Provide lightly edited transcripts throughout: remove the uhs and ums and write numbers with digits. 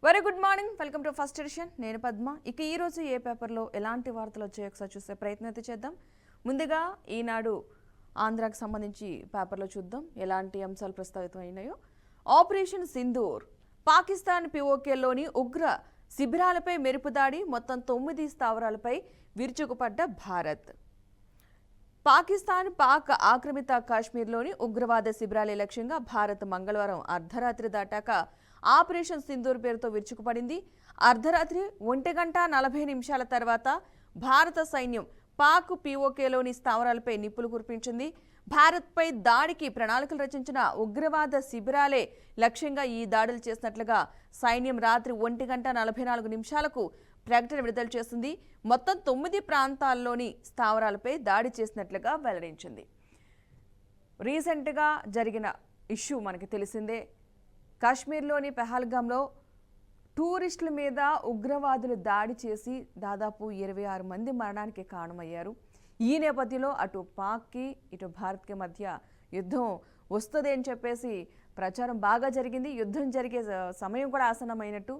Very good morning, welcome to first edition. నేను పద్మ. ఇక ఈ రోజు ఏ పేపర్లో ఎలాంటి వార్తలు వచ్చాయో ఒకసారి చూసే ప్రయత్నం అయితే చేద్దాం. ముందుగా ఈనాడు ఆంధ్రాకి సంబంధించి పేపర్లో చూద్దాం ఎలాంటి అంశాలు ప్రస్తావితం అయినాయో. ఆపరేషన్ సింధూర్, పాకిస్తాన్ పిఓకేలోని ఉగ్ర శిబిరాలపై మెరుపు దాడి, మొత్తం 9 స్థావరాలపై విరుచుకుపడ్డ భారత్. పాక్ ఆక్రమిత కాశ్మీర్లోని ఉగ్రవాద శిబిరాలే లక్ష్యంగా భారత్ మంగళవారం అర్ధరాత్రి దాటాక ఆపరేషన్ సింధూర్ పేరుతో విరుచుకుపడింది. అర్ధరాత్రి 1:40 తర్వాత భారత సైన్యం పాక్ పీఓకేలోని స్థావరాలపై నిప్పులు కురిపించింది. భారత్పై దాడికి ప్రణాళికలు రచించిన ఉగ్రవాద శిబిరాలే లక్ష్యంగా ఈ దాడులు చేసినట్లుగా సైన్యం రాత్రి 1:44 ప్రకటన విడుదల చేసింది. మొత్తం 9 ప్రాంతాల్లోని స్థావరాలపై దాడి చేసినట్లుగా వెల్లడించింది. రీసెంట్గా జరిగిన ఇష్యూ మనకి తెలిసిందే. కాశ్మీర్లోని పెహల్గాంలో టూరిస్టుల మీద ఉగ్రవాదులు దాడి చేసి దాదాపు 26 మంది మరణానికి కారణమయ్యారు. ఈ నేపథ్యంలో అటు పాక్కి ఇటు భారత్కి మధ్య యుద్ధం వస్తుంది అని చెప్పేసి ప్రచారం బాగా జరిగింది. యుద్ధం జరిగే సమయం కూడా ఆసన్నమైనట్టు.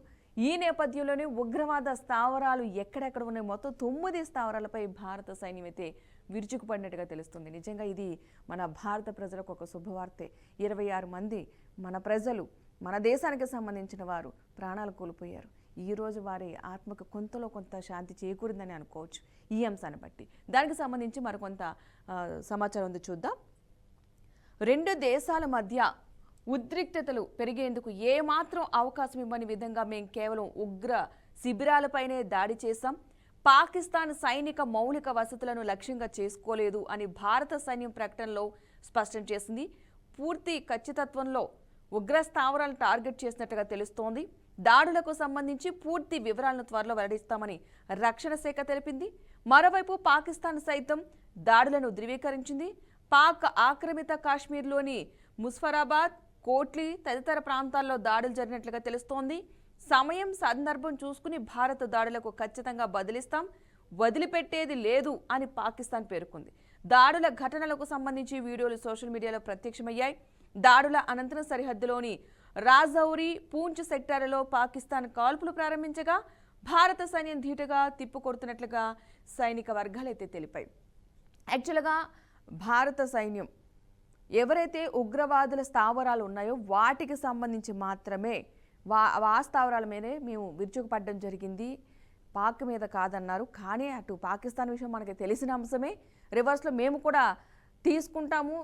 ఈ నేపథ్యంలోనే ఉగ్రవాద స్థావరాలు ఎక్కడెక్కడ ఉన్నాయి, మొత్తం 9 స్థావరాలపై భారత సైన్యం అయితే విరుచుకుపడినట్టుగా తెలుస్తుంది. నిజంగా ఇది మన భారత ప్రజలకు ఒక శుభవార్తే. 26 మంది మన ప్రజలు, మన దేశానికి సంబంధించిన వారు ప్రాణాలు కోల్పోయారు. ఈరోజు వారి ఆత్మకు కొంతలో కొంత శాంతి చేకూరిందని అనుకోవచ్చు ఈ అంశాన్ని బట్టి. దానికి సంబంధించి మరికొంత సమాచారం ఉంది, చూద్దాం. 2 దేశాల మధ్య ఉద్రిక్తతలు పెరిగేందుకు ఏమాత్రం అవకాశం ఇవ్వని విధంగా మేము కేవలం ఉగ్ర శిబిరాలపైనే దాడి చేశాం, పాకిస్తాన్ సైనిక మౌలిక వసతులను లక్ష్యంగా చేసుకోలేదు అని భారత సైన్యం ప్రకటనలో స్పష్టం చేసింది. పూర్తి ఖచ్చితత్వంలో ఉగ్ర స్థావరాలను టార్గెట్ చేసినట్టుగా తెలుస్తోంది. దాడులకు సంబంధించి పూర్తి వివరాలను త్వరలో వెల్లడిస్తామని రక్షణ శాఖ తెలిపింది. మరోవైపు పాకిస్తాన్ సైతం దాడులను ధృవీకరించింది. పాక్ ఆక్రమిత కాశ్మీర్లోని ముజఫరాబాద్, కోట్లీ తదితర ప్రాంతాల్లో దాడులు జరిగినట్లుగా తెలుస్తోంది. సమయం సందర్భం చూసుకుని భారత దాడులకు ఖచ్చితంగా బదిలిస్తాం, వదిలిపెట్టేది లేదు అని పాకిస్తాన్ పేర్కొంది. దాడుల ఘటనలకు సంబంధించి వీడియోలు సోషల్ మీడియాలో ప్రత్యక్షమయ్యాయి. దాడుల అనంతరం సరిహద్దులోని రాజౌరి, పూంచ్ సెక్టార్లలో పాకిస్తాన్ కాల్పులు ప్రారంభించగా భారత సైన్యం ధీటుగా తిప్పుకొడుతున్నట్లుగా సైనిక వర్గాలైతే తెలిపాయి. యాక్చువల్గా భారత సైన్యం ఎవరైతే ఉగ్రవాదుల స్థావరాలు ఉన్నాయో వాటికి సంబంధించి మాత్రమే ఆ స్థావరాల మీదే మేము విరుచుకుపడడం జరిగింది, పాక్ మీద కాదన్నారు. కానీ అటు పాకిస్తాన్ విషయం మనకి తెలిసిన అంశమే. రివర్స్లో మేము కూడా తీసుకుంటాము,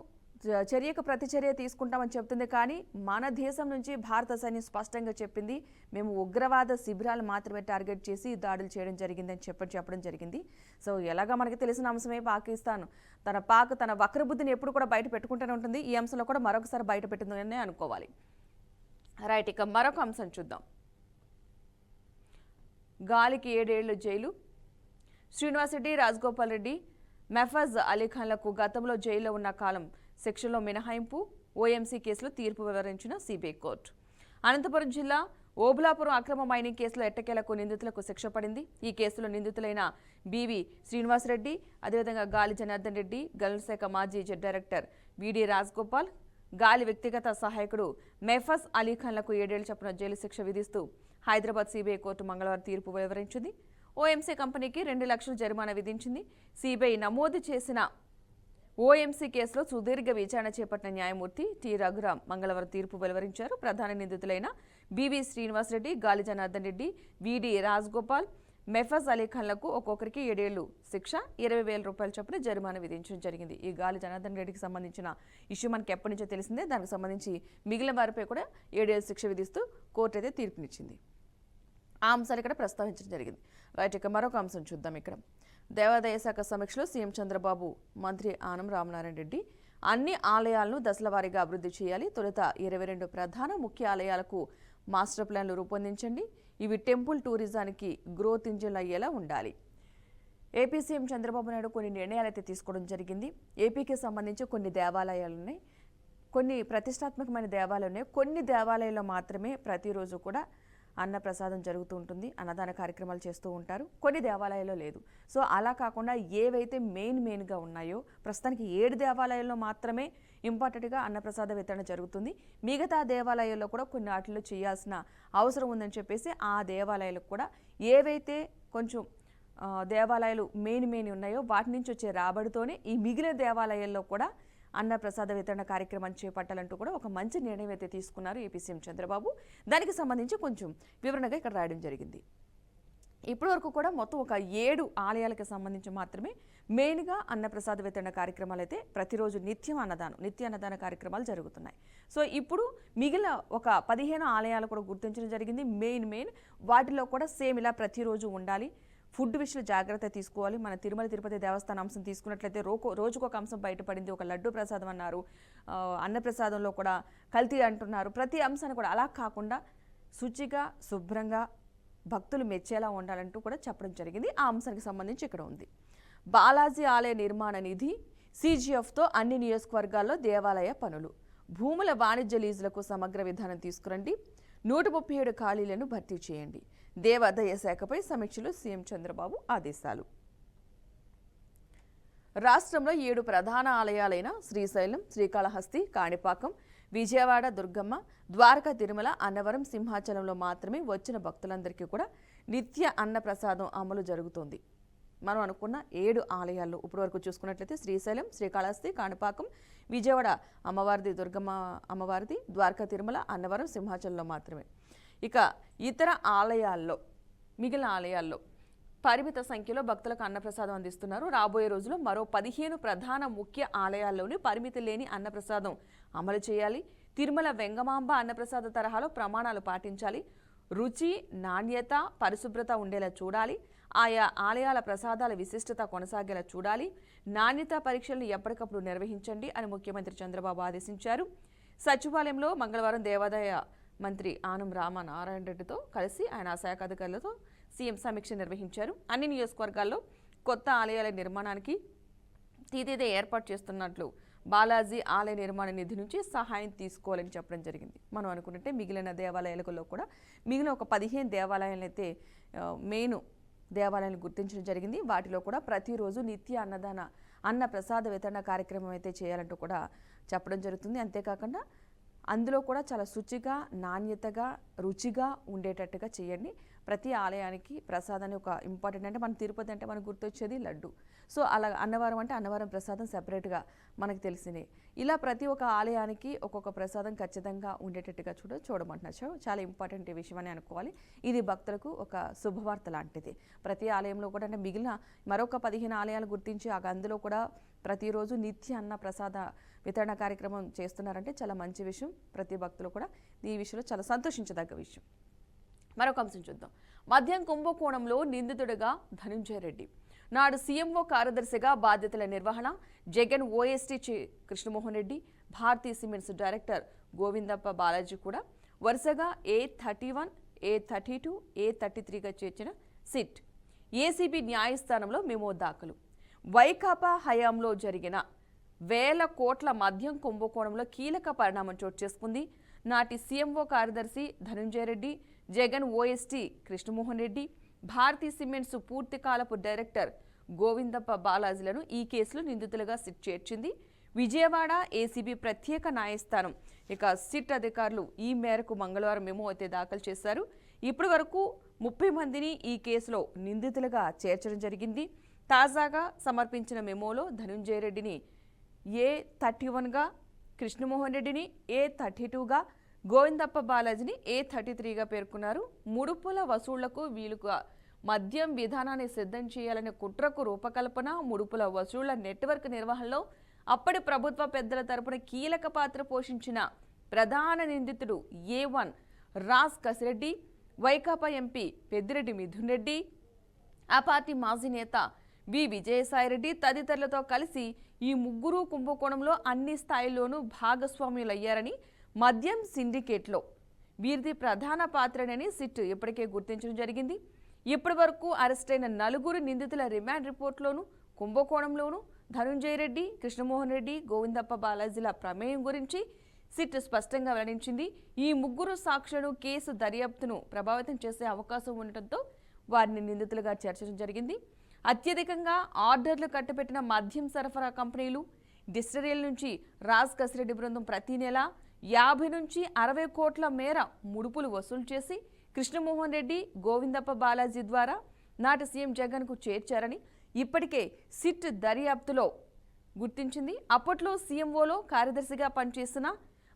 చర్యకు ప్రతిచర్య తీసుకుంటామని చెప్తుంది. కానీ మన దేశం నుంచి భారత సైన్యం స్పష్టంగా చెప్పింది, మేము ఉగ్రవాద శిబిరాలు మాత్రమే టార్గెట్ చేసి దాడులు చేయడం జరిగిందని చెప్పడం జరిగింది. సో ఎలాగా మనకి తెలిసిన అంశమే, పాకిస్తాన్ తన వక్రబుద్ధిని ఎప్పుడు కూడా బయట పెట్టుకుంటూనే ఉంటుంది. ఈ అంశంలో కూడా మరొకసారి బయట పెట్టిందనే అనుకోవాలి. రైట్, ఇక మరొక అంశం చూద్దాం. గాలికి 7 ఏళ్లు జైలు. శ్రీనివాస్ రెడ్డి, రాజగోపాల్ రెడ్డి, మెఫజ్ అలీఖాన్లకు గతంలో జైల్లో ఉన్న కాలం సెక్షన్లో మినహాయింపు. ఓఎంసీ కేసులో తీర్పు వివరించిన సిబిఐ కోర్టు. అనంతపురం జిల్లా ఓబులాపురం అక్రమ మైనింగ్ కేసులో ఎట్టకేలకు నిందితులకు శిక్ష పడింది. ఈ కేసులో నిందితులైన బివి శ్రీనివాసరెడ్డి, అదేవిధంగా గాలి జనార్దన్ రెడ్డి, గనుల శాఖ మాజీ జెడ్ డైరెక్టర్ విడి రాజగోపాల్, గాలి వ్యక్తిగత సహాయకుడు మెఫజ్ అలీఖాన్లకు 7 ఏళ్ల చొప్పున జైలు శిక్ష విధిస్తూ హైదరాబాద్ సిబిఐ కోర్టు మంగళవారం తీర్పు వివరించింది. ఓఎంసీ కంపెనీకి 2 లక్షల జరిమానా విధించింది. సిబిఐ నమోదు చేసిన ఓఎంసీ కేసులో సుదీర్ఘ విచారణ చేపట్టిన న్యాయమూర్తి టి రఘురాం మంగళవారం తీర్పు వెలువరించారు. ప్రధాన నిందితులైన బివి శ్రీనివాసరెడ్డి, గాలి జనార్దన్ రెడ్డి, విడి రాజగోపాల్, మెఫజ్ అలీఖాన్లకు ఒక్కొక్కరికి 7 ఏళ్లు శిక్ష, 20,000 రూపాయల చొప్పున జరిమానా విధించడం జరిగింది. ఈ గాలి జనార్దన్ రెడ్డికి సంబంధించిన ఇష్యూ మనకి ఎప్పటి నుంచో తెలిసిందే. దానికి సంబంధించి మిగిలిన వారిపై కూడా 7 ఏళ్ల శిక్ష విధిస్తూ కోర్టు అయితే తీర్పునిచ్చింది. ఆ అంశాలు ఇక్కడ ప్రస్తావించడం జరిగింది. రైట్, ఇక మరొక అంశం చూద్దాం. ఇక్కడ దేవాదాయ శాఖ సమీక్షలో సీఎం చంద్రబాబు, మంత్రి ఆనం రామనారాయణ రెడ్డి అన్ని ఆలయాలను దశల వారీగా అభివృద్ధి చేయాలి. తొలుత 22 ప్రధాన ముఖ్య ఆలయాలకు మాస్టర్ ప్లాన్లు రూపొందించండి. ఇవి టెంపుల్ టూరిజానికి గ్రోత్ ఇంజిన్ అయ్యేలా ఉండాలి. ఏపీ సీఎం చంద్రబాబు నాయుడు కొన్ని నిర్ణయాలు అయితే తీసుకోవడం జరిగింది. ఏపీకి సంబంధించి కొన్ని దేవాలయాలు ఉన్నాయి, కొన్ని ప్రతిష్టాత్మకమైన దేవాలయాలు ఉన్నాయి. కొన్ని దేవాలయాల్లో మాత్రమే ప్రతిరోజు కూడా అన్నప్రసాదం జరుగుతూ ఉంటుంది, అన్నదాన కార్యక్రమాలు చేస్తూ ఉంటారు. కొన్ని దేవాలయాల్లో లేదు. సో అలా కాకుండా ఏవైతే మెయిన్గా ఉన్నాయో ప్రస్తుతానికి 7 దేవాలయాల్లో మాత్రమే ఇంపార్టెంట్గా అన్నప్రసాద వితరణ జరుగుతుంది. మిగతా దేవాలయాల్లో కూడా కొన్ని వాటిల్లో చేయాల్సిన అవసరం ఉందని చెప్పేసి ఆ దేవాలయాలకు కూడా ఏవైతే కొంచెం దేవాలయాలు మెయిన్ ఉన్నాయో వాటి నుంచి వచ్చే రాబడితోనే ఈ మిగిలిన దేవాలయాల్లో కూడా అన్నప్రసాద వితరణ కార్యక్రమాన్ని చేపట్టాలంటూ కూడా ఒక మంచి నిర్ణయం అయితే తీసుకున్నారు ఏపీ సీఎం చంద్రబాబు. దానికి సంబంధించి కొంచెం వివరణగా ఇక్కడ రాయడం జరిగింది. ఇప్పటివరకు కూడా మొత్తం ఒక 7 ఆలయాలకు సంబంధించి మాత్రమే మెయిన్గా అన్నప్రసాద వితరణ కార్యక్రమాలు అయితే ప్రతిరోజు నిత్య అన్నదాన కార్యక్రమాలు జరుగుతున్నాయి. సో ఇప్పుడు మిగిలిన ఒక 15 ఆలయాలు కూడా గుర్తించడం జరిగింది. మెయిన్ వాటిలో కూడా సేమ్ ఇలా ప్రతిరోజు ఉండాలి. ఫుడ్ విషయంలో జాగ్రత్త తీసుకోవాలి. మన తిరుమల తిరుపతి దేవస్థానం అంశం తీసుకున్నట్లయితే రోజుకొక అంశం బయటపడింది. ఒక లడ్డు ప్రసాదం అన్నారు, అన్నప్రసాదంలో కూడా కల్తీ అంటున్నారు. ప్రతి అంశాన్ని కూడా అలా కాకుండా శుచిగా శుభ్రంగా భక్తులు మెచ్చేలా ఉండాలంటూ కూడా చెప్పడం జరిగింది. ఆ అంశానికి సంబంధించి ఇక్కడ ఉంది. బాలాజీ ఆలయ నిర్మాణ నిధి CGFతో అన్ని నియోజకవర్గాల్లో దేవాలయ పనులు, భూముల వాణిజ్య లీజులకు సమగ్ర విధానం తీసుకురండి, 137 ఖాళీలను భర్తీ చేయండి, దేవాదాయ శాఖపై సమీక్షలు సీఎం చంద్రబాబు ఆదేశాలు. రాష్ట్రంలో 7 ప్రధాన ఆలయాలైన శ్రీశైలం, శ్రీకాళహస్తి, కాణిపాకం, విజయవాడ, దుర్గమ్మ, ద్వారకా, తిరుమల, అన్నవరం, సింహాచలంలో మాత్రమే వచ్చిన భక్తులందరికీ కూడా నిత్య అన్నప్రసాదం అమలు జరుగుతోంది. మనం అనుకున్న 7 ఆలయాల్లో ఇప్పటివరకు చూసుకున్నట్లయితే శ్రీశైలం, శ్రీకాళహస్తి, కాణిపాకం, విజయవాడ అమ్మవారిది, దుర్గమ్మ అమ్మవారిది, ద్వారకా, తిరుమల, అన్నవరం, సింహాచలంలో మాత్రమే. ఇక ఇతర ఆలయాల్లో మిగిలిన ఆలయాల్లో పరిమిత సంఖ్యలో భక్తులకు అన్నప్రసాదం అందిస్తున్నారు. రాబోయే రోజుల్లో మరో 15 ప్రధాన ముఖ్య ఆలయాల్లోని పరిమితి లేని అన్నప్రసాదం అమలు చేయాలి. తిరుమల వెంగమాంబ అన్నప్రసాద తరహాలో ప్రమాణాలు పాటించాలి. రుచి, నాణ్యత, పరిశుభ్రత ఉండేలా చూడాలి. ఆయా ఆలయాల ప్రసాదాల విశిష్టత కొనసాగేలా చూడాలి. నాణ్యత పరీక్షలను ఎప్పటికప్పుడు నిర్వహించండి అని ముఖ్యమంత్రి చంద్రబాబు ఆదేశించారు. సచివాలయంలో మంగళవారం దేవాదాయ మంత్రి ఆనం రామనారాయణ రెడ్డితో కలిసి ఆయన శాఖ అధికారులతో సీఎం సమీక్ష నిర్వహించారు. అన్ని నియోజకవర్గాల్లో కొత్త ఆలయాల నిర్మాణానికి తీదేదే ఏర్పాటు చేస్తున్నట్లు బాలాజీ ఆలయ నిర్మాణ నిధి నుంచి సహాయం తీసుకోవాలని చెప్పడం జరిగింది. మనం అనుకుంటే మిగిలిన దేవాలయాలలో కూడా మిగిలిన ఒక 15 దేవాలయాలను అయితే మెయిన్ దేవాలయాలను గుర్తించడం జరిగింది. వాటిలో కూడా ప్రతిరోజు నిత్య అన్న ప్రసాద వితరణ కార్యక్రమం అయితే చేయాలంటూ కూడా చెప్పడం జరుగుతుంది. అంతేకాకుండా అందులో కూడా చాలా శుచిగా, నాణ్యతగా, రుచిగా ఉండేటట్టుగా చేయండి. ప్రతి ఆలయానికి ప్రసాదాన్ని ఒక ఇంపార్టెంట్ అంటే మన తిరుపతి అంటే మనకు గుర్తొచ్చేది లడ్డు. సో అలా అన్నవరం అంటే అన్నవరం ప్రసాదం సెపరేట్గా మనకు తెలిసిందే. ఇలా ప్రతి ఒక్క ఆలయానికి ఒక్కొక్క ప్రసాదం ఖచ్చితంగా ఉండేటట్టుగా చూడమంటున్నారు. చాలా ఇంపార్టెంట్ ఈ విషయం అని అనుకోవాలి. ఇది భక్తులకు ఒక శుభవార్త లాంటిది. ప్రతి ఆలయంలో కూడా అంటే మిగిలిన మరొక 15 ఆలయాలు గుర్తించి అందులో కూడా ప్రతిరోజు నిత్య అన్న ప్రసాద వితరణ కార్యక్రమం చేస్తున్నారంటే చాలా మంచి విషయం. ప్రతి భక్తులు కూడా ఈ విషయంలో చాలా సంతోషించదగ్గ విషయం. మరొక అంశం చూద్దాం. మద్యం కుంభకోణంలో నిందితుడిగా ధనుంజయ రెడ్డి. నాడు సీఎంఓ కార్యదర్శిగా బాధ్యతల నిర్వహణ Jagan OSD Krishnamohan Reddy, Bharathi cements director Govindappa Balaji కూడా వరుసగా A31, A32, A33గా చేర్చిన సిట్ ఏసీబీ న్యాయస్థానంలో మెమో దాఖలు. వైకాపా హయాంలో జరిగిన వేల కోట్ల మద్యం కుంభకోణంలో కీలక పరిణామం చోటు చేసుకుంది. నాటి సీఎంఓ కార్యదర్శి ధనుంజయ రెడ్డి, జగన్ ఓఎస్టీ కృష్ణమోహన్ రెడ్డి, భారతీ సిమెంట్స్ పూర్తికాలపు డైరెక్టర్ గోవిందప్ప బాలాజీలను ఈ కేసులో నిందితులుగా సిట్ చేర్చింది విజయవాడ ఏసీబీ ప్రత్యేక న్యాయస్థానం. ఇక సిట్ అధికారులు ఈ మేరకు మంగళవారం మెమో అయితే దాఖలు చేశారు. ఇప్పటి వరకు 30 మందిని ఈ కేసులో నిందితులుగా చేర్చడం జరిగింది. తాజాగా సమర్పించిన మెమోలో ధనుంజయ రెడ్డిని A31గా, కృష్ణమోహన్ రెడ్డిని A32గా, గోవిందప్ప బాలాజీని A33గా పేర్కొన్నారు. ముడుపుల వసూళ్లకు వీలుగా మద్యం విధానాన్ని సిద్ధం చేయాలనే కుట్రకు రూపకల్పన, ముడుపుల వసూళ్ల నెట్వర్క్ నిర్వహణలో అప్పటి ప్రభుత్వ పెద్దల తరపున కీలక పాత్ర పోషించిన ప్రధాన నిందితుడు A1 రాజ్ కసిరెడ్డి, వైకాపా ఎంపీ పెద్దిరెడ్డి మిథున్ రెడ్డి, ఆ పార్టీ మాజీ నేత వి విజయసాయిరెడ్డి తదితరులతో కలిసి ఈ ముగ్గురు కుంభకోణంలో అన్ని స్థాయిల్లోనూ భాగస్వాములయ్యారని, మద్యం సిండికేట్లో వీరిది ప్రధాన పాత్రనని సిట్ ఇప్పటికే గుర్తించడం జరిగింది. ఇప్పటి వరకు అరెస్టైన 4 నిందితుల రిమాండ్ రిపోర్ట్లోనూ కుంభకోణంలోనూ ధనుంజయ రెడ్డి, కృష్ణమోహన్ రెడ్డి, గోవిందప్ప బాలాజీల ప్రమేయం గురించి సిట్ స్పష్టంగా వెల్లడించింది. ఈ ముగ్గురు సాక్షులను కేసు దర్యాప్తును ప్రభావితం చేసే అవకాశం ఉండటంతో వారిని నిందితులుగా చేర్చడం జరిగింది. అత్యధికంగా ఆర్డర్లు కట్టబెట్టిన మద్యం సరఫరా కంపెనీలు, డిస్టిలరీల నుంచి రాజ్ కసిరెడ్డి బృందం ప్రతి నెల 50 నుంచి 60 కోట్ల మేర ముడుపులు వసూలు చేసి కృష్ణమోహన్ రెడ్డి, గోవిందప్ప బాలాజీ ద్వారా నాటి సీఎం జగన్కు చేర్చారని ఇప్పటికే సిట్ దర్యాప్తులో గుర్తించింది. అప్పట్లో సీఎంఓలో కార్యదర్శిగా పనిచేసిన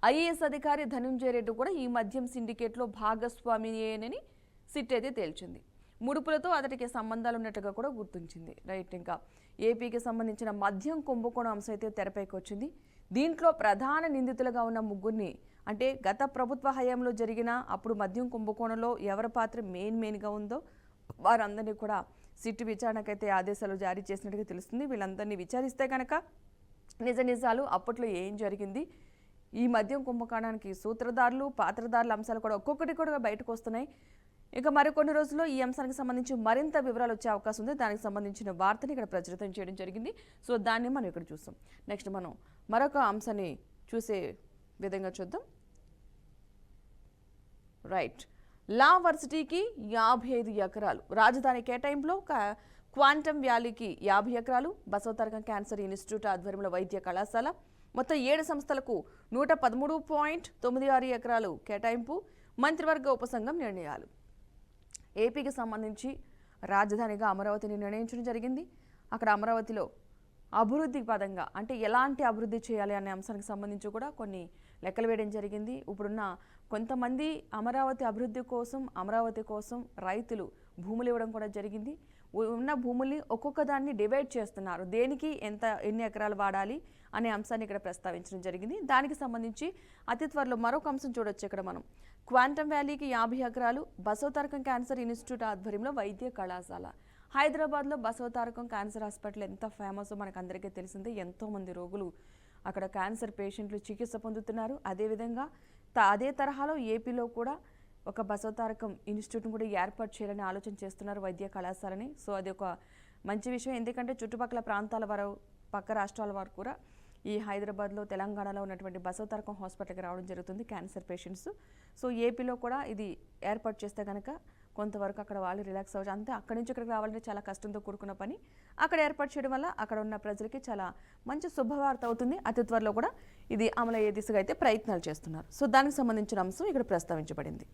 ఐఏఎస్ అధికారి ధనంజయ రెడ్డి కూడా ఈ మద్యం సిండికేట్లో భాగస్వామియేనని సిట్ అయితే తేల్చింది. ముడుపులతో అతడికి సంబంధాలు ఉన్నట్టుగా కూడా గుర్తించింది. రైట్, ఇంకా ఏపీకి సంబంధించిన మద్యం కుంభకోణం అంశం అయితే తెరపైకి వచ్చింది. దీంట్లో ప్రధాన నిందితులుగా ఉన్న ముగ్గురిని, అంటే గత ప్రభుత్వ హయాంలో జరిగిన అప్పుడు మద్యం కుంభకోణంలో ఎవరి పాత్ర మెయిన్గా ఉందో వారందరినీ కూడా సిట్ విచారణకైతే ఆదేశాలు జారీ చేసినట్టుగా తెలుస్తుంది. వీళ్ళందరినీ విచారిస్తే కనుక నిజాలు అప్పట్లో ఏం జరిగింది, ఈ మద్యం కుంభకోణానికి సూత్రధారులు, పాత్రధారుల అంశాలు కూడా ఒక్కొక్కటి కూడా బయటకు వస్తున్నాయి. ఇక మరికొన్ని రోజుల్లో ఈ అంశానికి సంబంధించి మరింత వివరాలు వచ్చే అవకాశం ఉంది. దానికి సంబంధించిన వార్తని ఇక్కడ ప్రచురితం చేయడం జరిగింది. సో దాన్ని మనం ఇక్కడ చూస్తాం. నెక్స్ట్ మనం మరొక అంశాన్ని చూసే విధంగా చూద్దాం. రైట్, లా వర్సిటీకి 55 ఎకరాలు, రాజధాని కేటాయింపులో క్వాంటమ్ వ్యాలీకి 50 ఎకరాలు, బసవతారకం క్యాన్సర్ ఇన్స్టిట్యూట్ ఆధ్వర్యంలో వైద్య కళాశాల, మొత్తం 7 సంస్థలకు 113.96 ఎకరాలు కేటాయింపు, మంత్రివర్గ ఉపసంఘం నిర్ణయాలు. ఏపీకి సంబంధించి రాజధానిగా అమరావతిని నిర్ణయించడం జరిగింది. అక్కడ అమరావతిలో అభివృద్ధి పదంగా, అంటే ఎలాంటి అభివృద్ధి చేయాలి అనే అంశానికి సంబంధించి కూడా కొన్ని లెక్కలు వేయడం జరిగింది. ఇప్పుడున్న కొంతమంది అమరావతి కోసం రైతులు భూములు ఇవ్వడం కూడా జరిగింది. ఉన్న భూముల్ని ఒక్కొక్క దాన్ని డివైడ్ చేస్తున్నారు. దేనికి ఎన్ని ఎకరాలు వాడాలి అనే అంశాన్ని ఇక్కడ ప్రస్తావించడం జరిగింది. దానికి సంబంధించి అతి త్వరలో మరొక అంశం చూడొచ్చు. ఇక్కడ మనం క్వాంటమ్ వ్యాలీకి 50 ఎకరాలు, బసవతారకం క్యాన్సర్ ఇన్స్టిట్యూట్ ఆధ్వర్యంలో వైద్య కళాశాల. హైదరాబాద్లో బసవతారకం క్యాన్సర్ హాస్పిటల్ ఎంత ఫేమస్ మనకు అందరికీ తెలిసిందే. ఎంతోమంది రోగులు అక్కడ క్యాన్సర్ పేషెంట్లు చికిత్స పొందుతున్నారు. అదేవిధంగా అదే తరహాలో ఏపీలో కూడా ఒక బసవతారకం ఇన్స్టిట్యూట్ను కూడా ఏర్పాటు చేయాలని ఆలోచన చేస్తున్నారు, వైద్య కళాశాలని. సో అది ఒక మంచి విషయం. ఎందుకంటే చుట్టుపక్కల ప్రాంతాల వారు, పక్క రాష్ట్రాల వారు కూడా ఈ హైదరాబాద్లో, తెలంగాణలో ఉన్నటువంటి బసవతారకం హాస్పిటల్కి రావడం జరుగుతుంది క్యాన్సర్ పేషెంట్స్. సో ఏపీలో కూడా ఇది ఏర్పాటు చేస్తే కనుక కొంతవరకు అక్కడ వాళ్ళు రిలాక్స్ అవ్వచ్చు. అంతే, అక్కడి నుంచి ఇక్కడికి రావాలంటే చాలా కష్టంతో కూడుకున్న పని. అక్కడ ఏర్పాటు చేయడం వల్ల అక్కడ ఉన్న ప్రజలకి చాలా మంచి శుభవార్త అవుతుంది. అతి త్వరలో కూడా ఇది అమలయ్యే దిశగా అయితే ప్రయత్నాలు చేస్తున్నారు. సో దానికి సంబంధించిన అంశం ఇక్కడ ప్రస్తావించబడింది.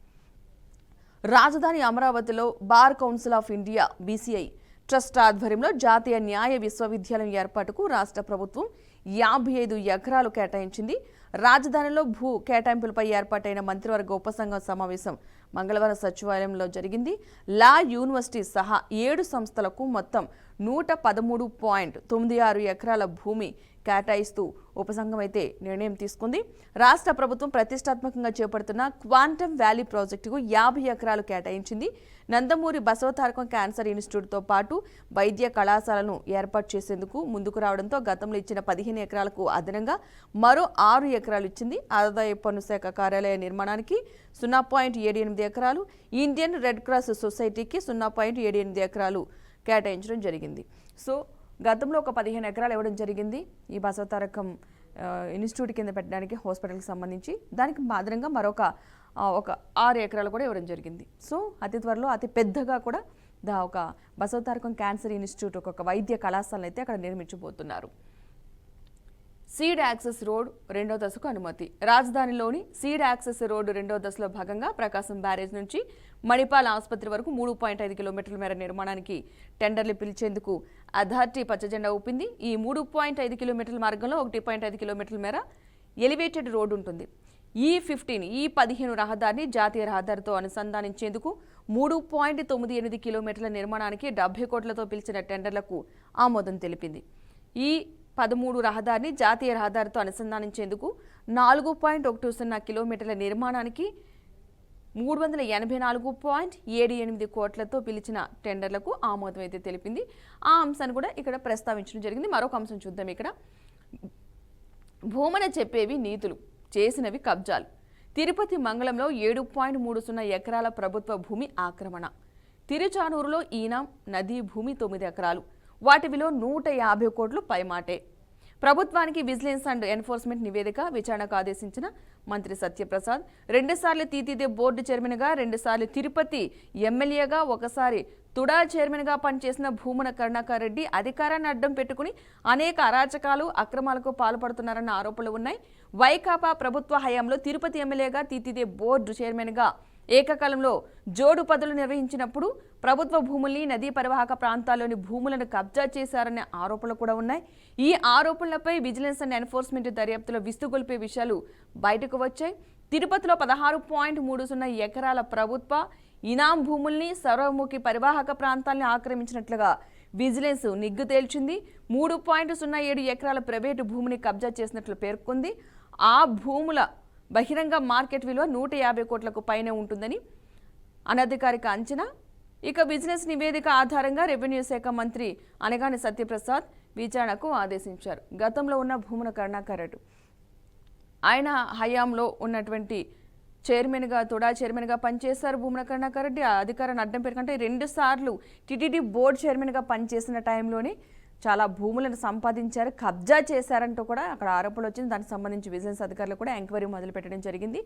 రాజధాని అమరావతిలో bar council of India BCI trust ఆధ్వర్యంలో జాతీయ న్యాయ విశ్వవిద్యాలయం ఏర్పాటుకు రాష్ట్ర ప్రభుత్వం 55 ఎకరాలు కేటాయించింది. రాజధానిలో భూ కేటాయింపులపై ఏర్పాటైన మంత్రివర్గ ఉపసంఘం సమావేశం మంగళవారం సచివాలయంలో జరిగింది. లా యూనివర్సిటీ సహా 7 సంస్థలకు మొత్తం 113.96 ఎకరాల భూమి కేటాయిస్తూ ఉపసంఘం అయితే నిర్ణయం తీసుకుంది. రాష్ట్ర ప్రభుత్వం ప్రతిష్టాత్మకంగా చేపడుతున్న క్వాంటమ్ వ్యాలీ ప్రాజెక్టుకు 50 ఎకరాలు కేటాయించింది. నందమూరి బసవతారకం క్యాన్సర్ ఇన్స్టిట్యూట్తో పాటు వైద్య కళాశాలను ఏర్పాటు చేసేందుకు ముందుకు రావడంతో గతంలో ఇచ్చిన 15 ఎకరాలకు అదనంగా మరో 6 ఎకరాలు ఇచ్చింది. ఆదాయ పన్ను శాఖ కార్యాలయ నిర్మాణానికి 0.78 ఎకరాలు, ఇండియన్ రెడ్ క్రాస్ సొసైటీకి 0.78 ఎకరాలు కేటాయించడం జరిగింది. సో గతంలో ఒక 15 ఎకరాలు ఇవ్వడం జరిగింది ఈ బసవతారకం ఇన్స్టిట్యూట్ కింద పెట్టడానికి హాస్పిటల్కి సంబంధించి. దానికి అదనంగా మరొక 6 ఎకరాలు కూడా ఇవ్వడం జరిగింది. సో అతి త్వరలో అతి పెద్దగా కూడా ఒక బసవతారకం క్యాన్సర్ ఇన్స్టిట్యూట్, ఒక వైద్య కళాశాలను అయితే అక్కడ నిర్మించబోతున్నారు. సీడ్ యాక్సెస్ రోడ్ 2వ దశకు అనుమతి. రాజధానిలోని సీడ్ యాక్సెస్ రోడ్డు 2వ దశలో భాగంగా ప్రకాశం బ్యారేజ్ నుంచి మణిపాల్ ఆసుపత్రి వరకు 3.5 కిలోమీటర్ల మేర నిర్మాణానికి టెండర్లు పిలిచేందుకు అథారిటీ పచ్చజెండా ఊపింది. ఈ 3.5 కిలోమీటర్ల మార్గంలో 1.5 కిలోమీటర్ల మేర ఎలివేటెడ్ రోడ్డు ఉంటుంది. ఈ 15 రహదారిని జాతీయ రహదారితో అనుసంధానించేందుకు 3.98 కిలోమీటర్ల నిర్మాణానికి 70 కోట్లతో పిలిచిన టెండర్లకు ఆమోదం తెలిపింది. ఈ 13 రహదారిని జాతీయ రహదారితో అనుసంధానించేందుకు 4.10 కిలోమీటర్ల నిర్మాణానికి 384.78 కోట్లతో పిలిచిన టెండర్లకు ఆమోదం అయితే తెలిపింది. ఆ అంశాన్ని కూడా ఇక్కడ ప్రస్తావించడం జరిగింది. మరొక అంశం చూద్దాం. ఇక్కడ భూమన చెప్పేవి నీతులు, చేసినవి కబ్జాలు. తిరుపతి మంగళంలో 7.30 ఎకరాల ప్రభుత్వ భూమి ఆక్రమణ. తిరుచానూరులో ఈనాం నదీ భూమి 9 ఎకరాలు, వాటి విలువ 150 కోట్లు పైమాటే. ప్రభుత్వానికి విజిలెన్స్ అండ్ ఎన్ఫోర్స్మెంట్ నివేదిక విచారణకు ఆదేశించిన మంత్రి సత్యప్రసాద్ 2 సార్లు తీతీదే బోర్డు చైర్మన్గా 2 సార్లు తిరుపతి ఎమ్మెల్యేగా ఒకసారి తుడా చైర్మన్గా పనిచేసిన భూమన కరుణాకర్ రెడ్డి అధికారాన్ని అడ్డం పెట్టుకుని అనేక అరాచకాలు అక్రమాలకు పాల్పడుతున్నారన్న ఆరోపణలు ఉన్నాయి. వైకాపా ప్రభుత్వ హయాంలో తిరుపతి ఎమ్మెల్యేగా తీతీదే బోర్డు చైర్మన్గా ఏకకాలంలో జోడు పదులు నిర్వహించినప్పుడు ప్రభుత్వ భూముల్ని నదీ పరివాహక ప్రాంతాల్లోని భూములను కబ్జా చేశారనే ఆరోపణలు కూడా ఉన్నాయి. ఈ ఆరోపణలపై విజిలెన్స్ అండ్ ఎన్ఫోర్స్మెంట్ దర్యాప్తులో విస్తుగొల్పే విషయాలు బయటకు వచ్చాయి. తిరుపతిలో 16.30 ఎకరాల ప్రభుత్వ ఇనాం భూముల్ని సర్వముఖి పరివాహక ప్రాంతాల్ని ఆక్రమించినట్లుగా విజిలెన్స్ నిగ్గు తేల్చింది. 3.07 ఎకరాల ప్రైవేటు భూమిని కబ్జా చేసినట్లు పేర్కొంది. ఆ భూముల బహిరంగ మార్కెట్ విలువ 150 కోట్లకు పైనే ఉంటుందని అనధికారిక అంచనా. ఇక విజిలెన్స్ నివేదిక ఆధారంగా రెవెన్యూ శాఖ మంత్రి అనగాని సత్యప్రసాద్ విచారణకు ఆదేశించారు. గతంలో ఉన్న భూమన కరుణాకర్ రెడ్డి ఆయన హయాంలో ఉన్నటువంటి తుడా చైర్మన్గా పనిచేశారు. భూమన కరుణాకర్ రెడ్డి అధికారాన్ని అడ్డం పెట్టుకుంటే 2 సార్లు టీటీడీ బోర్డు చైర్మన్గా పనిచేసిన టైంలోనే చాలా భూములను సంపాదించారు, కబ్జా చేశారంటూ కూడా అక్కడ ఆరోపణలు వచ్చింది. దానికి సంబంధించి విజిలెన్స్ అధికారులు కూడా ఎంక్వైరీ మొదలు పెట్టడం జరిగింది.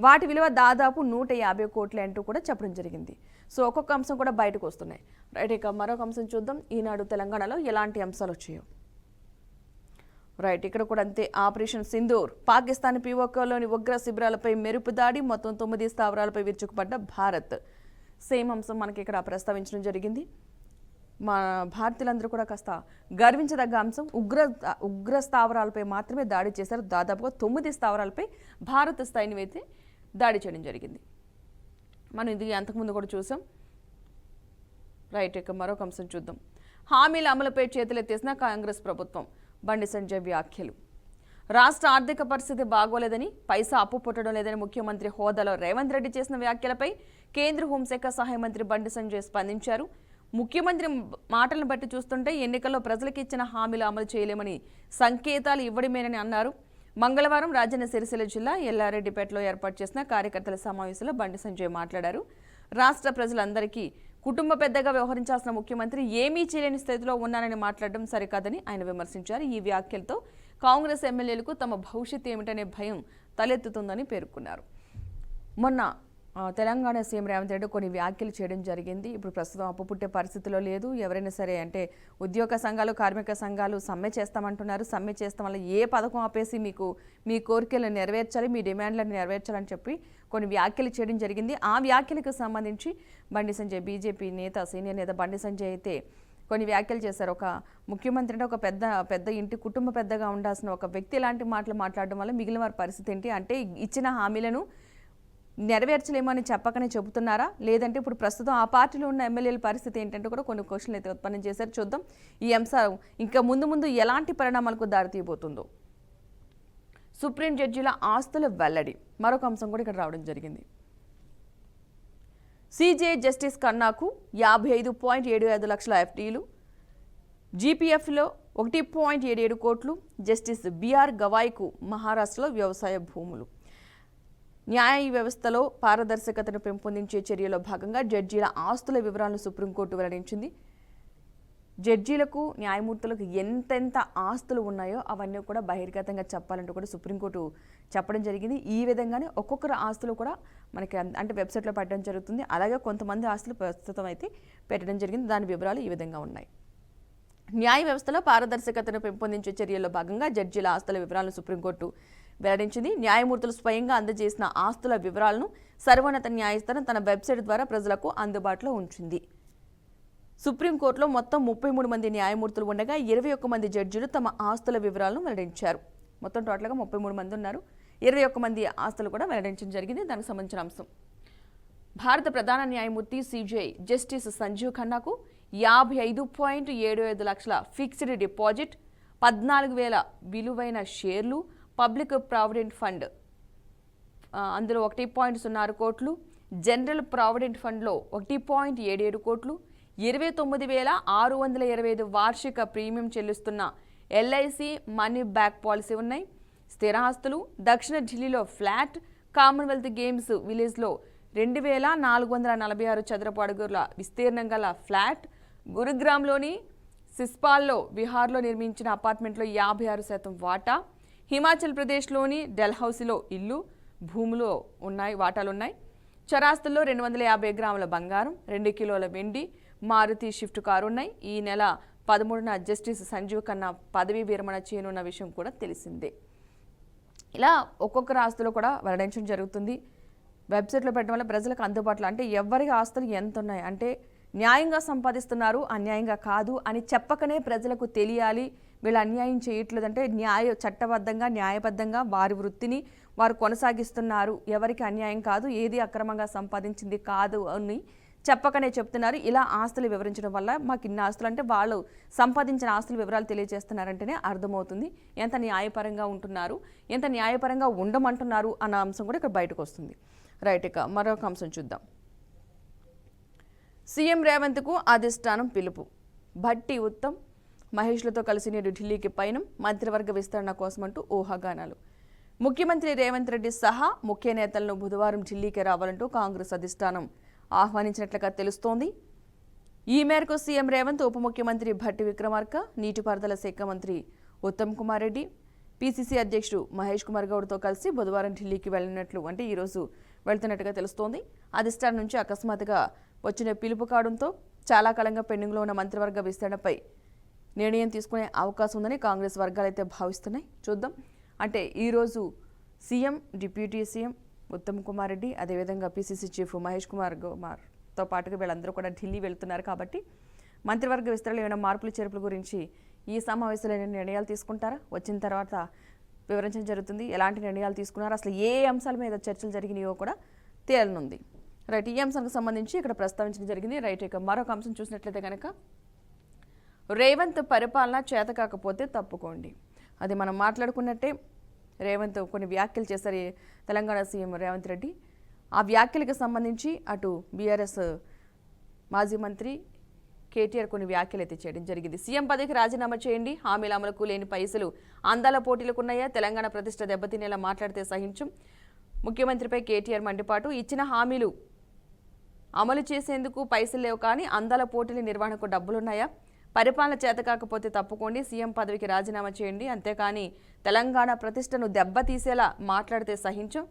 వాటి విలువ దాదాపు 150 కోట్లు అంటూ కూడా చెప్పడం జరిగింది. సో ఒక్కొక్క అంశం కూడా బయటకు వస్తున్నాయి. రైట్, ఇక మరొక అంశం చూద్దాం. ఈనాడు తెలంగాణలో ఎలాంటి అంశాలు వచ్చాయో. రైట్, ఇక్కడ కూడా అంతే. ఆపరేషన్ సింధూర్, పాకిస్తాన్ పీఓకేలోని ఉగ్ర శిబిరాలపై మెరుపు దాడి, మొత్తం 9 స్థావరాలపై విరుచుకుపడ్డ భారత్. సేమ్ అంశం మనకి ఇక్కడ ప్రస్తావించడం జరిగింది. మా భారతీయులందరూ కూడా కాస్త గర్వించదగ్గ అంశం. ఉగ్ర స్థావరాలపై మాత్రమే దాడి చేశారు. దాదాపుగా 9 స్థావరాలపై భారత సైన్యం అయితే దాడి చేయడం జరిగింది. మనం ఇది అంతకుముందు కూడా చూసాం. రైట్, ఇక మరొక అంశం చూద్దాం. హామీల అమలుపై చేతులెత్తేసిన కాంగ్రెస్ ప్రభుత్వం. బండి సంజయ్ వ్యాఖ్యలు. రాష్ట్ర ఆర్థిక పరిస్థితి బాగోలేదని, పైసా అప్పు పుట్టడం లేదని ముఖ్యమంత్రి హోదాలో రేవంత్ రెడ్డి చేసిన వ్యాఖ్యలపై కేంద్ర హోంశాఖ సహాయ మంత్రి బండి సంజయ్ స్పందించారు. ముఖ్యమంత్రి మాటలను బట్టి చూస్తుంటే ఎన్నికల్లో ప్రజలకు ఇచ్చిన హామీలు అమలు చేయలేమని సంకేతాలు ఇవ్వడమేనని అన్నారు. మంగళవారం రాజన్న సిరిసిల్ల జిల్లా ఎల్లారెడ్డిపేటలో ఏర్పాటు చేసిన కార్యకర్తల సమావేశంలో బండి సంజయ్ మాట్లాడారు. రాష్ట్ర ప్రజలందరికీ కుటుంబ పెద్దగా వ్యవహరించాల్సిన ముఖ్యమంత్రి ఏమీ చేయలేని స్థితిలో ఉన్నారని మాట్లాడడం సరికాదని ఆయన విమర్శించారు. ఈ వ్యాఖ్యలతో కాంగ్రెస్ ఎమ్మెల్యేలకు తమ భవిష్యత్తు ఏమిటనే భయం తలెత్తుతుందని పేర్కొన్నారు. మొన్న తెలంగాణ సీఎం రేవంత్ రెడ్డి కొన్ని వ్యాఖ్యలు చేయడం జరిగింది. ఇప్పుడు ప్రస్తుతం అప్పు పుట్టే పరిస్థితిలో లేదు. ఎవరైనా సరే అంటే ఉద్యోగ సంఘాలు, కార్మిక సంఘాలు సమ్మె చేస్తామంటున్నారు. సమ్మె చేస్తాం వల్ల ఏ పథకం ఆపేసి మీ కోరికలను నెరవేర్చాలి, మీ డిమాండ్లను నెరవేర్చాలని చెప్పి కొన్ని వ్యాఖ్యలు చేయడం జరిగింది. ఆ వ్యాఖ్యలకు సంబంధించి బండి సంజయ్, బీజేపీ నేత, సీనియర్ నేత బండి సంజయ్ అయితే కొన్ని వ్యాఖ్యలు చేశారు. ఒక ముఖ్యమంత్రి అంటే ఒక పెద్ద ఇంటి కుటుంబ పెద్దగా ఉండాల్సిన ఒక వ్యక్తి ఇలాంటి మాటలు మాట్లాడడం వల్ల మిగిలిన వారి పరిస్థితి ఏంటి అంటే ఇచ్చిన హామీలను నెరవేర్చలేమని చెప్పకనే చెబుతున్నారా, లేదంటే ఇప్పుడు ప్రస్తుతం ఆ పార్టీలో ఉన్న ఎమ్మెల్యేల పరిస్థితి ఏంటంటే కూడా కొన్ని క్వశ్చన్లు అయితే ఉత్పన్నం చేశారు. చూద్దాం ఈ అంశం ఇంకా ముందు ఎలాంటి పరిణామాలకు దారితీయబోతుందో. సుప్రీం జడ్జీల ఆస్తుల వెల్లడి, మరొక అంశం కూడా ఇక్కడ రావడం జరిగింది. సిజే జస్టిస్ కన్నాకు 55.75 లక్షల ఎఫ్టీలు, జీపీఎఫ్లో 1.77 కోట్లు, జస్టిస్ బిఆర్ గవాయ్కు మహారాష్ట్రలో వ్యవసాయ భూములు. న్యాయ వ్యవస్థలో పారదర్శకతను పెంపొందించే చర్యలో భాగంగా జడ్జీల ఆస్తుల వివరాలను సుప్రీంకోర్టు వెల్లడించింది. జడ్జీలకు, న్యాయమూర్తులకు ఎంతెంత ఆస్తులు ఉన్నాయో అవన్నీ కూడా బహిర్గతంగా చెప్పాలంటూ కూడా సుప్రీంకోర్టు చెప్పడం జరిగింది. ఈ విధంగానే ఒక్కొక్కరు ఆస్తులు కూడా మనకి అంటే వెబ్సైట్లో పెట్టడం జరుగుతుంది. అలాగే కొంతమంది ఆస్తులు ప్రస్తుతం అయితే పెట్టడం జరిగింది. దాని వివరాలు ఈ విధంగా ఉన్నాయి. న్యాయ వ్యవస్థలో పారదర్శకతను పెంపొందించే చర్యల్లో భాగంగా జడ్జీల ఆస్తుల వివరాలను సుప్రీంకోర్టు వెల్లడించింది. న్యాయమూర్తులు స్వయంగా అందజేసిన ఆస్తుల వివరాలను సర్వోన్నత న్యాయస్థానం తన వెబ్సైట్ ద్వారా ప్రజలకు అందుబాటులో ఉంచింది. సుప్రీంకోర్టులో మొత్తం 33 మంది న్యాయమూర్తులు ఉండగా 21 మంది జడ్జీలు తమ ఆస్తుల వివరాలను వెల్లడించారు. మొత్తం టోటల్గా 33 మంది ఉన్నారు. 21 మంది ఆస్తులు కూడా వెల్లడించడం జరిగింది. దానికి సంబంధించిన అంశం. భారత ప్రధాన న్యాయమూర్తి సిజే జస్టిస్ సంజీవ్ ఖన్నాకు 55.75 లక్షల ఫిక్స్డ్ డిపాజిట్, 14,000 విలువైన షేర్లు, పబ్లిక్ ప్రావిడెంట్ ఫండ్ అందులో 1.06 కోట్లు, జనరల్ ప్రావిడెంట్ ఫండ్లో 1.77 కోట్లు, 29,625 వార్షిక ప్రీమియం చెల్లిస్తున్న ఎల్ఐసి మనీ బ్యాక్ పాలసీ ఉన్నాయి. స్థిరాస్తులు దక్షిణ ఢిల్లీలో ఫ్లాట్, కామన్వెల్త్ గేమ్స్ విలేజ్లో 2,446 చదరపు అడుగుల విస్తీర్ణం గల ఫ్లాట్, గురుగ్రామ్లోని సిస్పాల్లో బీహార్లో నిర్మించిన అపార్ట్మెంట్లో 56% వాటా, హిమాచల్ ప్రదేశ్లోని డెల్హౌసీలో ఇల్లు, భూములు వాటాలున్నాయి. చరాస్తుల్లో 250 గ్రాముల బంగారం, 2 కిలోల వెండి, మారుతి షిఫ్ట్ కారు ఉన్నాయి. ఈ నెల 13న జస్టిస్ సంజీవ్ ఖన్నా పదవీ విరమణ చేయనున్న విషయం కూడా తెలిసిందే. ఇలా ఒక్కొక్కరి ఆస్తులు కూడా వెల్లడించడం జరుగుతుంది. వెబ్సైట్లో పెట్టడం వల్ల ప్రజలకు అందుబాటులో, అంటే ఎవరి ఆస్తులు ఎంత ఉన్నాయి, అంటే న్యాయంగా సంపాదిస్తున్నారు, అన్యాయంగా కాదు అని చెప్పకనే ప్రజలకు తెలియాలి. వీళ్ళు అన్యాయం చేయట్లేదంటే చట్టబద్ధంగా న్యాయబద్ధంగా వారి వృత్తిని వారు కొనసాగిస్తున్నారు, ఎవరికి అన్యాయం కాదు, ఏది అక్రమంగా సంపాదించింది కాదు అని చెప్పకనే చెప్తున్నారు. ఇలా ఆస్తులు వివరించడం వల్ల మాకు ఇన్ని ఆస్తులు, అంటే వాళ్ళు సంపాదించిన ఆస్తుల వివరాలు తెలియజేస్తున్నారంటేనే అర్థమవుతుంది ఎంత న్యాయపరంగా ఉంటున్నారు, ఎంత న్యాయపరంగా ఉండమంటున్నారు అన్న అంశం కూడా ఇక్కడ బయటకు వస్తుంది. రైట్, ఇక మరొక అంశం చూద్దాం. సీఎం రేవంత్కు అధిష్టానం పిలుపు. భట్టి ఉత్తమ్, మహేష్లతో కలిసి నేడు ఢిల్లీకి పయనం, మంత్రివర్గ విస్తరణ కోసమంటూ ఊహాగానాలు. ముఖ్యమంత్రి రేవంత్ రెడ్డి సహా ముఖ్య నేతలను బుధవారం ఢిల్లీకి రావాలంటూ కాంగ్రెస్ అధిష్టానం ఆహ్వానించినట్లుగా తెలుస్తోంది. ఈ మేరకు సీఎం రేవంత్, ఉప ముఖ్యమంత్రి భట్టి విక్రమార్క, నీటిపారుదల శాఖ మంత్రి ఉత్తమ్ కుమార్ రెడ్డి, పీసీసీ అధ్యక్షుడు మహేష్ కుమార్ గౌడ్తో కలిసి బుధవారం ఢిల్లీకి వెళ్ళినట్లు, అంటే ఈరోజు వెళ్తున్నట్టుగా తెలుస్తోంది. అధిష్టానం నుంచి అకస్మాత్తుగా వచ్చిన పిలుపు కావడంతో చాలా కాలంగా పెండింగ్లో ఉన్న మంత్రివర్గ విస్తరణపై నిర్ణయం తీసుకునే అవకాశం ఉందని కాంగ్రెస్ వర్గాలు అయితే భావిస్తున్నాయి. చూద్దాం. అంటే ఈరోజు CM, deputy CM Uttam Kumar Reddy, అదేవిధంగా పీసీసీ చీఫ్ మహేష్ కుమార్తో పాటుగా వీళ్ళందరూ కూడా ఢిల్లీ వెళ్తున్నారు. కాబట్టి మంత్రివర్గ విస్తరణలో ఏమైనా మార్పులు చేర్పుల గురించి ఈ సమావేశంలో నిర్ణయాలు తీసుకుంటారా, వచ్చిన తర్వాత వివరించడం జరుగుతుంది. ఎలాంటి నిర్ణయాలు తీసుకున్నారు, అసలు ఏ అంశాల మీద చర్చలు జరిగినాయో కూడా తేలనుంది. రైట్, ఈ అంశానికి సంబంధించి ఇక్కడ ప్రస్తావించడం జరిగింది. రైట్, ఇక మరొక అంశం చూసినట్లయితే కనుక రేవంత్ పరిపాలన చేత కాకపోతే తప్పుకోండి. అది మనం మాట్లాడుకున్నట్టే. రేవంత్ కొన్ని వ్యాఖ్యలు చేశారు తెలంగాణ సీఎం రేవంత్ రెడ్డి. ఆ వ్యాఖ్యలకు సంబంధించి అటు బీఆర్ఎస్ మాజీ మంత్రి కేటీఆర్ కొన్ని వ్యాఖ్యలు అయితే చేయడం జరిగింది. సీఎం పదవికి రాజీనామా చేయండి, హామీల అమలుకు లేని పైసలు అందాల పోటీలకు ఉన్నాయా, తెలంగాణ ప్రతిష్ట దెబ్బతినేలా మాట్లాడితే సహించం. ముఖ్యమంత్రిపై కేటీఆర్ మండిపాటు. ఇచ్చిన హామీలు అమలు చేసేందుకు పైసలు లేవు, కానీ అందాల పోటీల నిర్వహణకు డబ్బులున్నాయా, పరిపాలన చేత కాకపోతే తప్పుకోండి, సీఎం పదవికి రాజీనామా చేయండి, అంతేకాని తెలంగాణ ప్రతిష్టను దెబ్బతీసేలా మాట్లాడితే సహించం.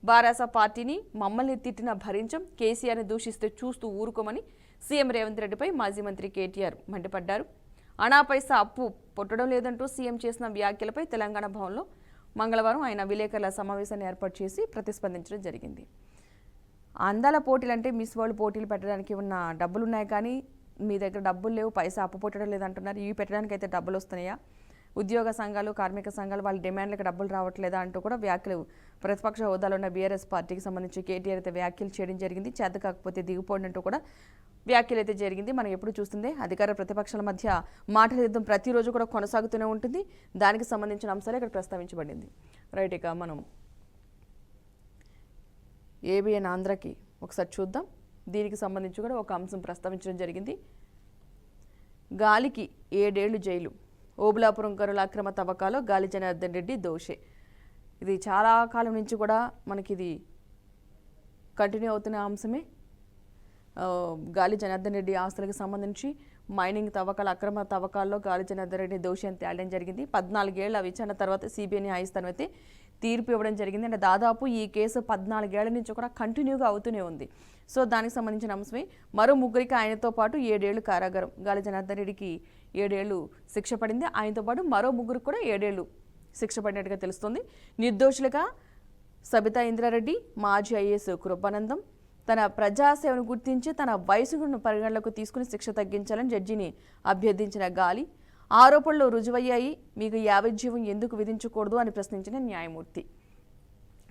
బారాస పార్టీని మమ్మల్ని తిట్టినా భరించం, కేసీఆర్ని దూషిస్తే చూస్తూ ఊరుకోమని సీఎం రేవంత్ రెడ్డిపై మాజీ మంత్రి కేటీఆర్ మండిపడ్డారు. అనా పైసా అప్పు పుట్టడం లేదంటూ సీఎం చేసిన వ్యాఖ్యలపై తెలంగాణ భవన్లో మంగళవారం ఆయన విలేకరుల సమావేశాన్ని ఏర్పాటు చేసి ప్రతిస్పందించడం జరిగింది. అందాల పోటీలు అంటే మిస్ వరల్డ్ పోటీలు పెట్టడానికి ఉన్న డబ్బులు ఉన్నాయి, కానీ మీ దగ్గర డబ్బులు లేవు, పైసా అప్పు పుట్టడం లేదంటున్నారు. ఇవి పెట్టడానికి అయితే డబ్బులు వస్తున్నాయా, ఉద్యోగ సంఘాలు, కార్మిక సంఘాలు వాళ్ళ డిమాండ్లకు డబ్బులు రావట్లేదా అంటూ కూడా వ్యాఖ్యలు ప్రతిపక్ష హోదాలో ఉన్న బీఆర్ఎస్ పార్టీకి సంబంధించి కేటీఆర్ అయితే వ్యాఖ్యలు చేయడం జరిగింది. చేత కాకపోతే దిగిపోండి కూడా వ్యాఖ్యలు అయితే జరిగింది. మనం ఎప్పుడు చూస్తుందే అధికార ప్రతిపక్షాల మధ్య మాటల యుద్ధం ప్రతిరోజు కూడా కొనసాగుతూనే ఉంటుంది. దానికి సంబంధించిన అంశాలు ఇక్కడ ప్రస్తావించబడింది. రైట్, ఇక మనం ఏబిఎన్ ఆంధ్రకి ఒకసారి చూద్దాం. దీనికి సంబంధించి కూడా ఒక అంశం ప్రస్తావించడం జరిగింది. గాలికి 7 ఏళ్లు జైలు, ఓబులాపురం గనుల అక్రమ తవ్వకాలో గాలి జనార్దన్ రెడ్డి దోషే. ఇది చాలా కాలం నుంచి కూడా మనకి ఇది కంటిన్యూ అవుతున్న అంశమే. గాలి జనార్దన్ రెడ్డి ఆస్తులకు సంబంధించి మైనింగ్ తవ్వకాల అక్రమ తవ్వకాల్లో గాలి జనార్దన్ రెడ్డి దోషి అని తేలడం జరిగింది. 14 ఏళ్ల విచారణ తర్వాత సిబిఐ న్యాయస్థానం అయితే తీర్పు ఇవ్వడం జరిగింది. అంటే దాదాపు ఈ కేసు 14 ఏళ్ల నుంచి కూడా కంటిన్యూగా అవుతూనే ఉంది. సో దానికి సంబంధించిన అంశమే. మరో ముగ్గురికి ఆయనతో పాటు 7 ఏళ్లు కారాగారం. గాలి జనార్దన్ రెడ్డికి 7 ఏళ్లు శిక్ష పడింది. ఆయనతో పాటు మరో ముగ్గురికి కూడా 7 ఏళ్లు శిక్ష పడినట్టుగా తెలుస్తోంది. నిర్దోషులుగా సబితా ఇంద్రారెడ్డి, మాజీ ఐఏఎస్ కృపానందం తన ప్రజాసేవను గుర్తించి తన వయసును పరిగణలోకి తీసుకుని శిక్ష తగ్గించాలని జడ్జిని అభ్యర్థించిన గాలి, ఆరోపణలు రుజువయ్యాయి, మీకు యావజ్జీవం ఎందుకు విధించకూడదు అని ప్రశ్నించిన న్యాయమూర్తి.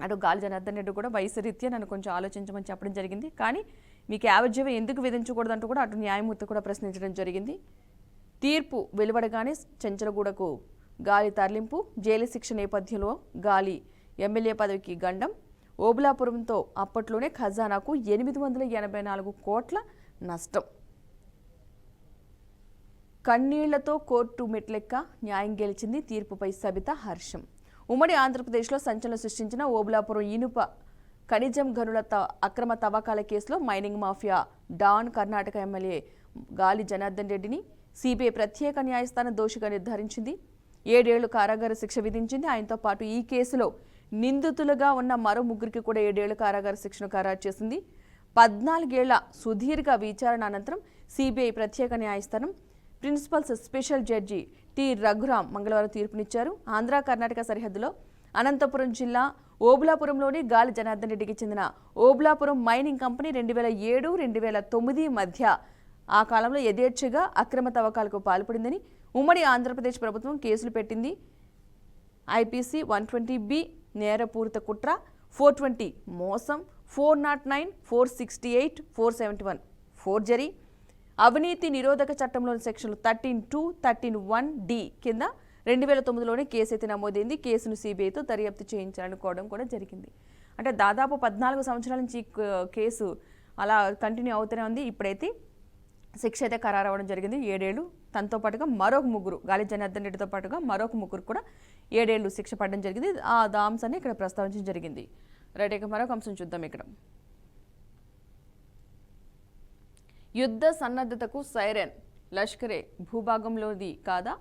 అటు గాలి జనార్దన్ రెడ్డి కూడా వయసు రీత్యా నన్ను కొంచెం ఆలోచించమని చెప్పడం జరిగింది, కానీ మీకు యావజ్జీవం ఎందుకు విధించకూడదు అంటూ కూడా అటు న్యాయమూర్తి కూడా ప్రశ్నించడం జరిగింది. తీర్పు వెలువడగానే చెంచలగూడకు గాలి తరలింపు, జైలు శిక్ష నేపథ్యంలో గాలి ఎమ్మెల్యే పదవికి గండం, ఓబులాపురంతో అప్పట్లోనే ఖజానాకు 884 కోట్ల నష్టం. కన్నీళ్లతో కోర్టు మెట్లెక్క న్యాయం గెలిచింది, తీర్పుపై సబిత హర్షం. ఉమ్మడి ఆంధ్రప్రదేశ్లో సంచలనం సృష్టించిన ఓబులాపురం ఇనుప ఖనిజం గనుల అక్రమ తవ్వకాల కేసులో mining mafia don Karnataka MLA Gali Janardhan రెడ్డిని సిబిఐ ప్రత్యేక న్యాయస్థానం దోషిగా నిర్ధారించింది. 7 ఏళ్లు కారాగార శిక్ష విధించింది. ఆయనతో పాటు ఈ కేసులో నిందితులుగా ఉన్న మరో ముగ్గురికి కూడా 7 ఏళ్ల కారాగార శిక్షను ఖరారు చేసింది. 14 ఏళ్ల సుదీర్ఘ విచారణ అనంతరం సిబిఐ ప్రత్యేక న్యాయస్థానం principal special judge T Raghuram మంగళవారం తీర్పునిచ్చారు. ఆంధ్ర కర్ణాటక సరిహద్దులో అనంతపురం జిల్లా ఓబులాపురంలోని గాలి జనార్దన్ రెడ్డికి చెందిన ఓబులాపురం మైనింగ్ కంపెనీ 2007-2009 మధ్య ఆ కాలంలో యథేచ్ఛగా అక్రమ తవ్వకాలకు పాల్పడిందని ఉమ్మడి ఆంధ్రప్రదేశ్ ప్రభుత్వం కేసులు పెట్టింది. ఐపీసీ 120B నేరపూరిత కుట్ర, 420 మోసం, 409, 468, 471 ఫోర్జరీ, అవినీతి నిరోధక చట్టంలోని సెక్షన్లు 13(2), 13(1)D కింద 2009లోనే కేసు అయితే నమోదైంది. కేసును సిబిఐతో దర్యాప్తు చేయించాలనుకోవడం కూడా జరిగింది. అంటే దాదాపు 14 సంవత్సరాల నుంచి కేసు అలా కంటిన్యూ అవుతూనే ఉంది. ఇప్పుడైతే శిక్ష అయితే ఖరారు అవ్వడం జరిగింది. 7 ఏళ్లు. తనతో పాటుగా మరొక ముగ్గురు, గాలి జనార్దన్ రెడ్డితో పాటుగా మరొక ముగ్గురు కూడా 7 ఏళ్లు శిక్ష పడడం జరిగింది. ఆ అంశాన్ని ఇక్కడ ప్రస్తావించడం జరిగింది. రైట్, ఇక మరొక అంశం చూద్దాం. ఇక్కడ యుద్ధ సన్నద్ధతకు సైరన్, లష్కరే భూభాగంలోది కాదా?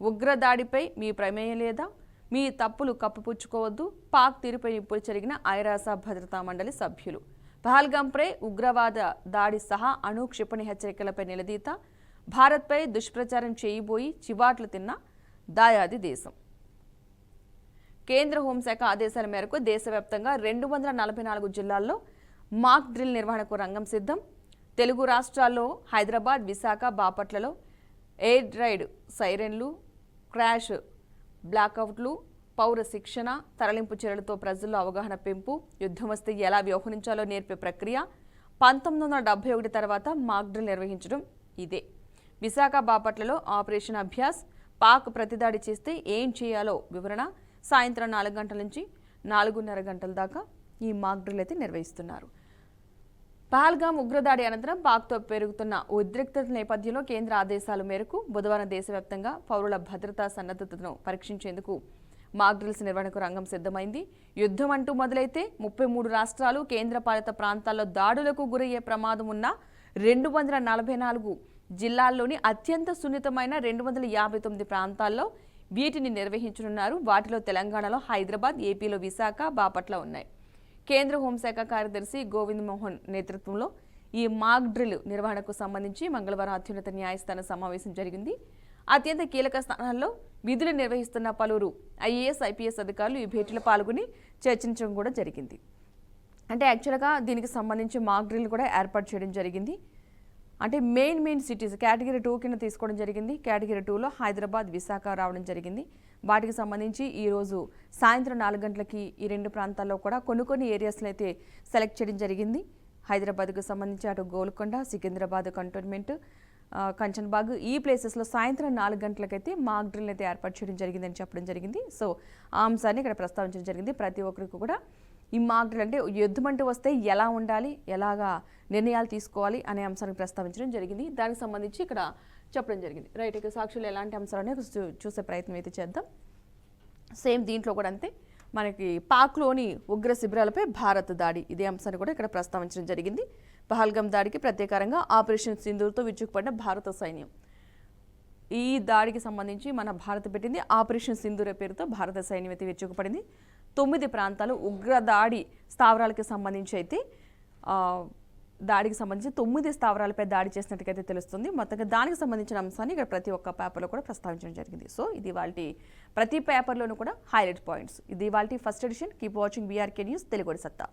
ఉగ్రదాడిపై మీ ప్రమేయం లేదా? మీ తప్పులు కప్పిపుచ్చుకోవద్దు. పాక్ తీరుపై ఇప్పుడు జరిగిన ఐరాస భద్రతా మండలి సభ్యులు. పహల్గాంపై ఉగ్రవాద దాడి సహా అణు క్షిపణి హెచ్చరికలపై నిలదీత. భారత్పై దుష్ప్రచారం చేయబోయి చివాట్లు తిన్న దాయాది దేశం. కేంద్ర హోంశాఖ ఆదేశాల మేరకు దేశవ్యాప్తంగా 244 జిల్లాల్లో మాక్ డ్రిల్ నిర్వహణకు రంగం సిద్ధం. తెలుగు రాష్ట్రాల్లో హైదరాబాద్, విశాఖ, బాపట్లలో ఎయిర్ రైడ్, సైరన్లు, క్రాష్, బ్లాకౌట్లు, పౌర శిక్షణ, తరలింపు చర్యలతో ప్రజల్లో అవగాహన పెంపు, యుద్ధం వస్తే ఎలా వ్యవహరించాలో నేర్పే ప్రక్రియ. 1971 తర్వాత మాక్ డ్రిల్ నిర్వహించడం ఇదే. విశాఖ, బాపట్లలో ఆపరేషన్ అభ్యాస్, పాక్ ప్రతిదాడి చేస్తే ఏం చేయాలో వివరణ. సాయంత్రం 4 గంటల నుంచి 4:30 గంటల దాకా ఈ మాక్ డ్రిల్ అయితే నిర్వహిస్తున్నారు. పహల్గాం ఉగ్రదాడి అనంతరం పాక్తో పెరుగుతున్న ఉద్రిక్తత నేపథ్యంలో కేంద్ర ఆదేశాల మేరకు బుధవారం దేశవ్యాప్తంగా పౌరుల భద్రతా సన్నద్ధతను పరీక్షించేందుకు మాక్ డ్రిల్స్ నిర్వహణకు రంగం సిద్ధమైంది. యుద్ధం అంటూ మొదలైతే 33 రాష్ట్రాలు, కేంద్రపాలిత ప్రాంతాల్లో దాడులకు గురయ్యే ప్రమాదం ఉన్న 244 జిల్లాల్లోని అత్యంత సున్నితమైన 259 ప్రాంతాల్లో వీటిని నిర్వహించనున్నారు. వాటిలో తెలంగాణలో హైదరాబాద్, ఏపీలో విశాఖ, బాపట్ల ఉన్నాయి. కేంద్ర హోంశాఖ కార్యదర్శి గోవింద్ మోహన్ నేతృత్వంలో ఈ మాక్ డ్రిల్ నిర్వహణకు సంబంధించి మంగళవారం అత్యున్నత న్యాయస్థాన సమావేశం జరిగింది. అత్యంత కీలక స్థానాల్లో విధులు నిర్వహిస్తున్న పలువురు ఐఏఎస్, ఐపీఎస్ అధికారులు ఈ భేటీలో పాల్గొని చర్చించడం కూడా జరిగింది. అంటే యాక్చువల్గా దీనికి సంబంధించి మాక్ డ్రిల్ కూడా ఏర్పాటు చేయడం జరిగింది. అంటే మెయిన్ సిటీస్ కేటగిరీ 2 కింద తీసుకోవడం జరిగింది. కేటగిరీ 2లో హైదరాబాద్, విశాఖ రావడం జరిగింది. వాటికి సంబంధించి ఈరోజు సాయంత్రం 4 గంటలకి ఈ 2 ప్రాంతాల్లో కూడా కొన్ని ఏరియాస్లో అయితే సెలెక్ట్ చేయడం జరిగింది. హైదరాబాద్కు సంబంధించి అటు గోల్కొండ, సికింద్రాబాద్ కంటోన్మెంట్, కంచన్బాగ్ ఈ ప్లేసెస్లో సాయంత్రం 4 గంటలకైతే మాక్ డ్రిల్ అయితే ఏర్పాటు చేయడం జరిగిందని చెప్పడం జరిగింది. సో ఆ అంశాన్ని ఇక్కడ ప్రస్తావించడం జరిగింది. ప్రతి ఒక్కరికి కూడా ఈ మాక్ డ్రిల్ అంటే యుద్ధం అంటూ వస్తే ఎలా ఉండాలి, ఎలాగా నిర్ణయాలు తీసుకోవాలి అనే అంశాన్ని ప్రస్తావించడం జరిగింది. దానికి సంబంధించి ఇక్కడ చెప్పడం జరిగింది. రైట్, ఇక సాక్షులు ఎలాంటి అంశాలనే చూసే ప్రయత్నం అయితే చేద్దాం. సేమ్ దీంట్లో కూడా అంతే, మనకి పాక్లోని ఉగ్ర శిబిరాలపై భారత్ దాడి, ఇదే అంశాన్ని కూడా ఇక్కడ ప్రస్తావించడం జరిగింది. పహల్గాం దాడికి ప్రత్యేకంగా ఆపరేషన్ సింధూర్తో విరుచుకుపడిన భారత సైన్యం. ఈ దాడికి సంబంధించి మన భారత్ పెట్టింది ఆపరేషన్ సింధూర్ పేరుతో భారత సైన్యం అయితే విరుచుకుపడింది. 9 ప్రాంతాలు ఉగ్ర దాడి స్థావరాలకు సంబంధించి అయితే దాడికి సంబంధించి 9 స్థావరాలపై దాడి చేసినట్టుగా తెలుస్తుంది. మొత్తంగా దానికి సంబంధించిన అంశాన్ని ఇక్కడ ప్రతి ఒక్క పేపర్లో కూడా ప్రస్తావించడం జరిగింది. సో ఇది వాళ్ళ ప్రతి పేపర్లోనూ కూడా హైలైట్ పాయింట్స్. ఇది వాళ్ళ first edition. Keep watching BRK news, Telugu సత్తా.